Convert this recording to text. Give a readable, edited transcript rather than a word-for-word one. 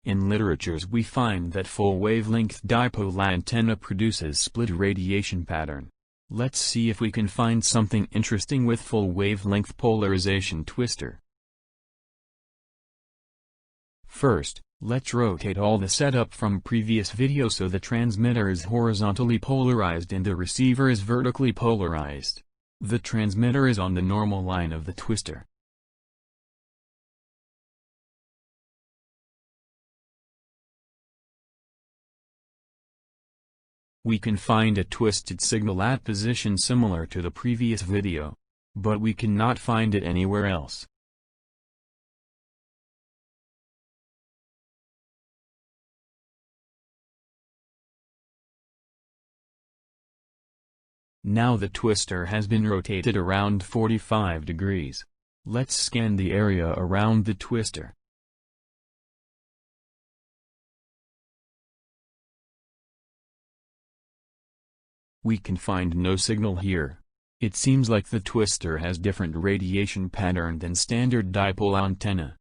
In literatures we find that full-wavelength dipole antenna produces split radiation pattern. Let's see if we can find something interesting with full-wavelength polarization twister. First, let's rotate all the setup from previous video so the transmitter is horizontally polarized and the receiver is vertically polarized. The transmitter is on the normal line of the twister. We can find a twisted signal at position similar to the previous video, but we cannot find it anywhere else. Now the twister has been rotated around 45 degrees. Let's scan the area around the twister. We can find no signal here. It seems like the twister has different radiation pattern than standard dipole antenna.